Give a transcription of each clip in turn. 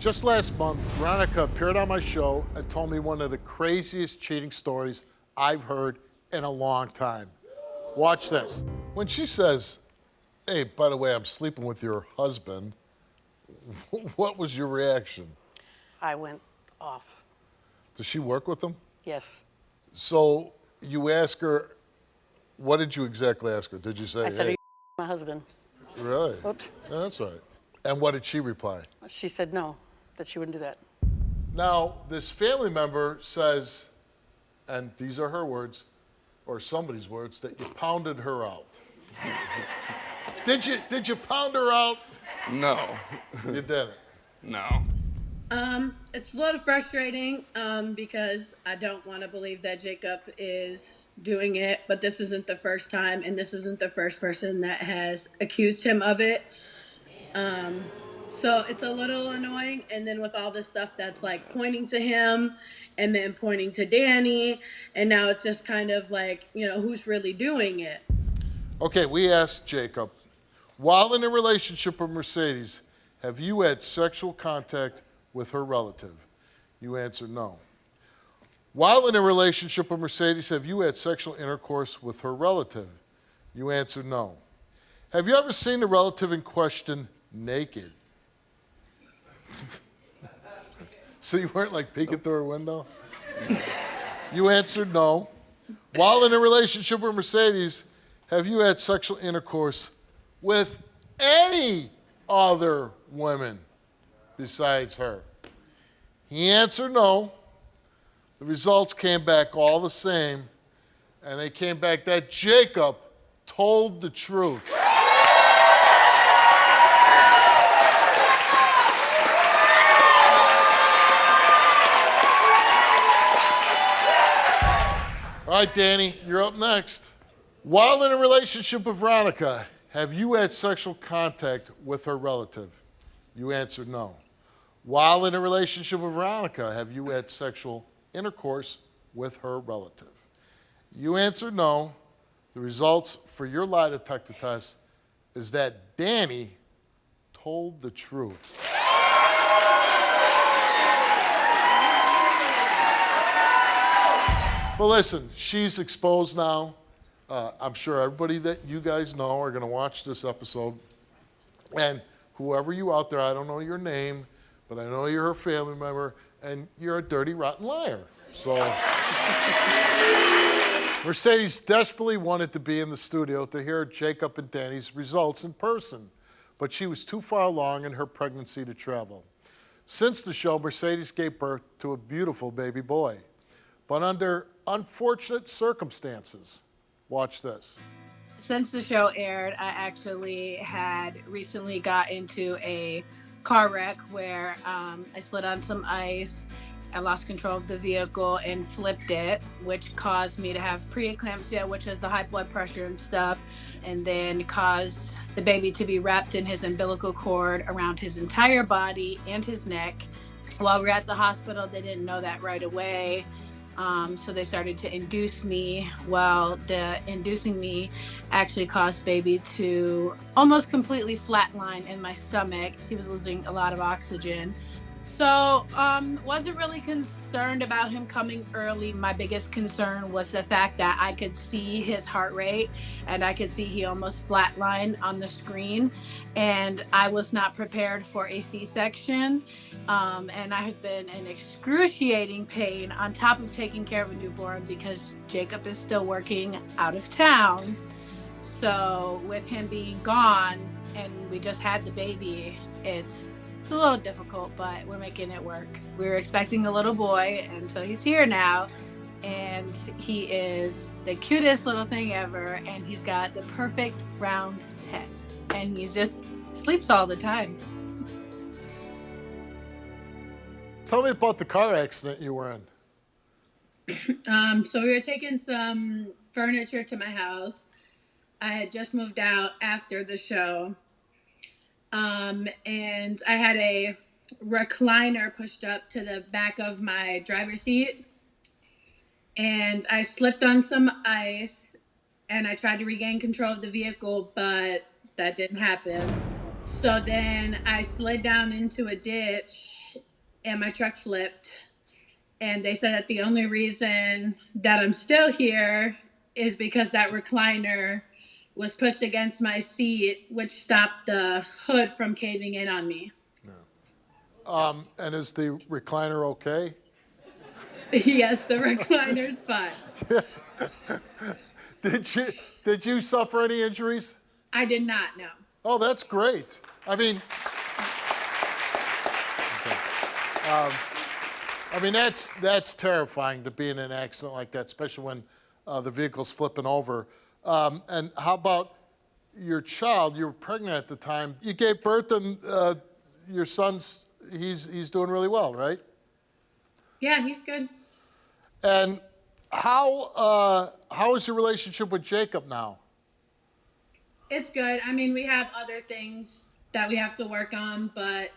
Just last month, Veronica appeared on my show and told me one of the craziest cheating stories I've heard in a long time. Watch this. When she says, hey, by the way, I'm sleeping with your husband, what was your reaction? I went off. Does she work with him? Yes. So you ask her, what did you exactly ask her? Did you say, I said, hey? are you my husband? Really? Oops. Yeah, that's right. And what did she reply? She said no, that she wouldn't do that. Now, this family member says, and these are her words, or somebody's words, that you pounded her out. Did you pound her out? No. You didn't. No. It's a little frustrating because I don't want to believe that Jacob is doing it, but this isn't the first time, and this isn't the first person that has accused him of it. So it's a little annoying, and then with all this stuff that's like pointing to him and then pointing to Danny, and now it's just kind of like, you know, who's really doing it? Okay, we asked Jacob, while in a relationship with Mercedes, have you had sexual contact with her relative? You answered no. While in a relationship with Mercedes, have you had sexual intercourse with her relative? You answered no. Have you ever seen the relative in question naked? So you weren't like peeking through her window? You answered no. While in a relationship with Mercedes, have you had sexual intercourse with any other women besides her? He answered no. The results came back all the same, and they came back that Jacob told the truth. All right, Danny, you're up next. While in a relationship with Veronica, have you had sexual contact with her relative? You answered no. While in a relationship with Veronica, have you had sexual intercourse with her relative? You answered no. The results for your lie detector test is that Danny told the truth. But listen, she's exposed now. I'm sure everybody that you guys know are going to watch this episode. And whoever you out there, I don't know your name, but I know you're her family member, and you're a dirty, rotten liar. So Mercedes desperately wanted to be in the studio to hear Jacob and Danny's results in person, but she was too far along in her pregnancy to travel. Since the show, Mercedes gave birth to a beautiful baby boy, but under unfortunate circumstances. Watch this. Since the show aired, I actually had recently got into a car wreck where I slid on some ice. I lost control of the vehicle and flipped it, which caused me to have preeclampsia, which is the high blood pressure and stuff, and then caused the baby to be wrapped in his umbilical cord around his entire body and his neck. While we were at the hospital, they didn't know that right away. So they started to induce me. Well, the inducing me actually caused baby to almost completely flatline in my stomach. He was losing a lot of oxygen. So wasn't really concerned about him coming early. My biggest concern was the fact that I could see his heart rate and I could see he almost flatlined on the screen. And I was not prepared for a C-section. And I have been in excruciating pain on top of taking care of a newborn because Jacob is still working out of town. So with him being gone and we just had the baby, it's a little difficult, but we're making it work. We were expecting a little boy, and so he's here now, and he is the cutest little thing ever, and he's got the perfect round head, and he's just sleeps all the time. Tell me about the car accident you were in. So we were taking some furniture to my house. I had just moved out after the show. And I had a recliner pushed up to the back of my driver's seat. And I slipped on some ice and I tried to regain control of the vehicle, but that didn't happen. So then I slid down into a ditch and my truck flipped. And they said that the only reason that I'm still here is because that recliner was pushed against my seat, which stopped the hood from caving in on me. And is the recliner okay? Yes, the recliner's fine. Did you suffer any injuries? I did not know. Oh, that's great. I mean, that's terrifying to be in an accident like that, especially when the vehicle's flipping over. And how about your child? You were pregnant at the time. You gave birth, and your son's he's doing really well, right? Yeah, he's good. And how is your relationship with Jacob now? It's good. I mean, we have other things that we have to work on, but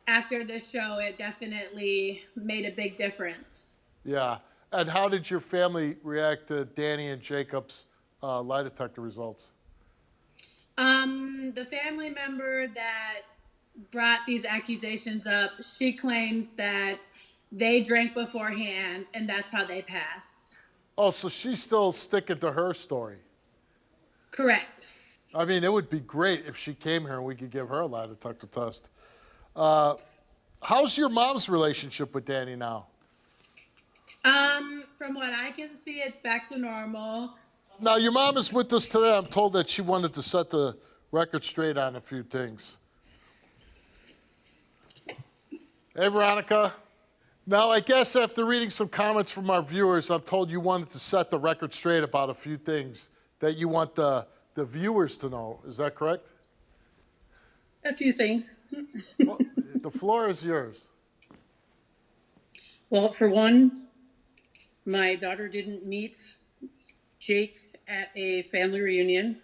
after the show, it definitely made a big difference. Yeah. And how did your family react to Danny and Jacob's lie detector results? The family member that brought these accusations up, she claims that they drank beforehand and that's how they passed. Oh, so she's still sticking to her story. Correct. I mean, it would be great if she came here and we could give her a lie detector test. How's your mom's relationship with Danny now? From what I can see, it's back to normal. Now, your mom is with us today. I'm told that she wanted to set the record straight on a few things. Hey, Veronica. Now, I guess after reading some comments from our viewers, I'm told you wanted to set the record straight about a few things that you want the viewers to know. Is that correct? A few things. Well, the floor is yours. Well, for one, my daughter didn't meet Jake at a family reunion.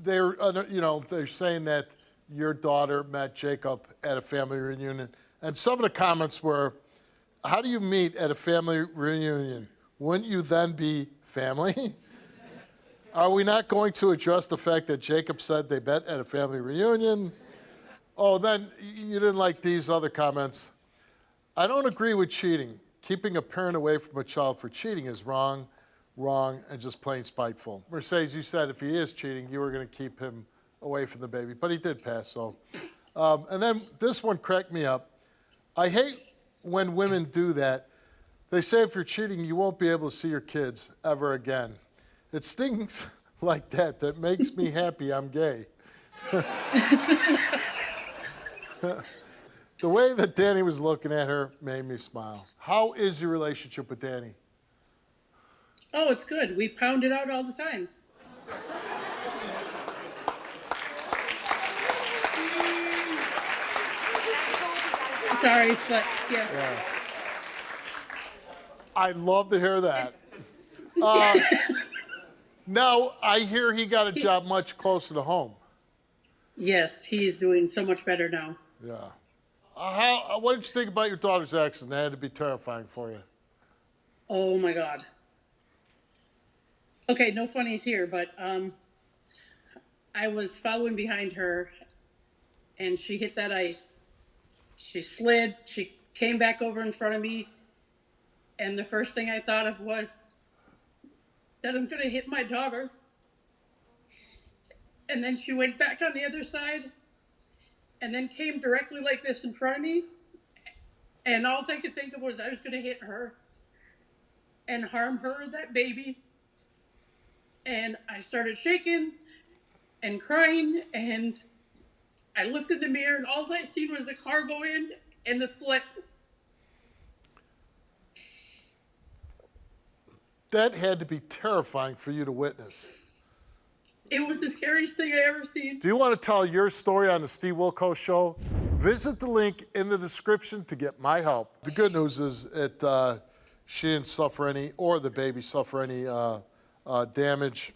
They're saying that your daughter met Jacob at a family reunion, and some of the comments were, "How do you meet at a family reunion? Wouldn't you then be family?" Are we not going to address the fact that Jacob said they met at a family reunion? Oh, then you didn't like these other comments. I don't agree with cheating. Keeping a parent away from a child for cheating is wrong, and just plain spiteful. Mercedes, you said if he is cheating, you were going to keep him away from the baby, but he did pass, so. And then this one cracked me up. I hate when women do that. They say if you're cheating, you won't be able to see your kids ever again. It's things like that makes me happy I'm gay. The way that Danny was looking at her made me smile. How is your relationship with Danny? Oh, it's good. We pound it out all the time. Sorry, but yes. Yeah. I'd love to hear that. Now, I hear he got a job much closer to home. Yes, he's doing so much better now. Yeah. What did you think about your daughter's accident? That had to be terrifying for you. Oh my God. Okay, no funnies here, but I was following behind her and she hit that ice. She slid, she came back over in front of me, and the first thing I thought of was that I'm gonna hit my daughter. And then she went back on the other side and then came directly like this in front of me. And all I could think of was I was gonna hit her and harm her and that baby. And I started shaking and crying, and I looked in the mirror, and all I seen was a car go in and the flip. That had to be terrifying for you to witness. It was the scariest thing I ever seen. Do you want to tell your story on the Steve Wilkos Show? Visit the link in the description to get my help. The good news is that she didn't suffer any, or the baby suffer any damage.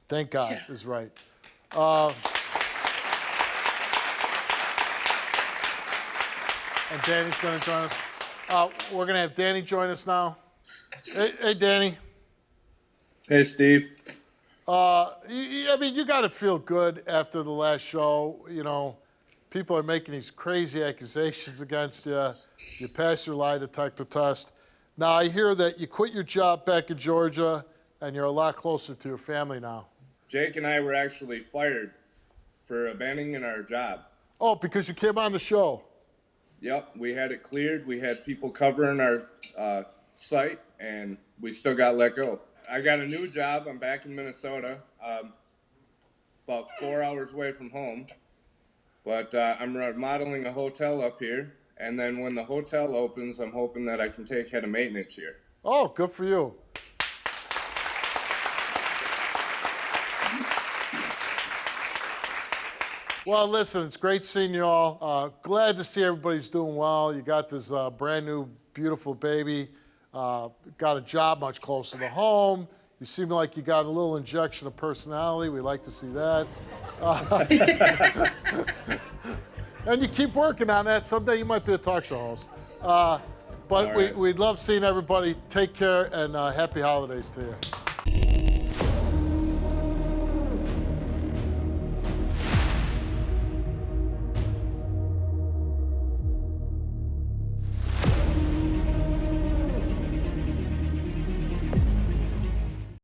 Thank God, Yeah. is right. And Danny's going to join us. We're going to have Danny join us now. Hey, Danny. Hey, Steve. I mean, you got to feel good after the last show. You know, people are making these crazy accusations against you. You pass your lie detector test. Now, I hear that you quit your job back in Georgia, and you're a lot closer to your family now. Jake and I were actually fired for abandoning our job. Oh, because you came on the show. Yep, we had it cleared. We had people covering our site, and we still got let go. I got a new job. I'm back in Minnesota, about 4 hours away from home. But I'm remodeling a hotel up here, and then when the hotel opens, I'm hoping that I can take head of maintenance here. Oh, good for you. Well, listen, it's great seeing you all. Glad to see everybody's doing well. You got this brand new, beautiful baby. Got a job much closer to home. You seem like you got a little injection of personality. We like to see that. And you keep working on that. Someday you might be a talk show host. But right. we love seeing everybody. Take care and happy holidays to you.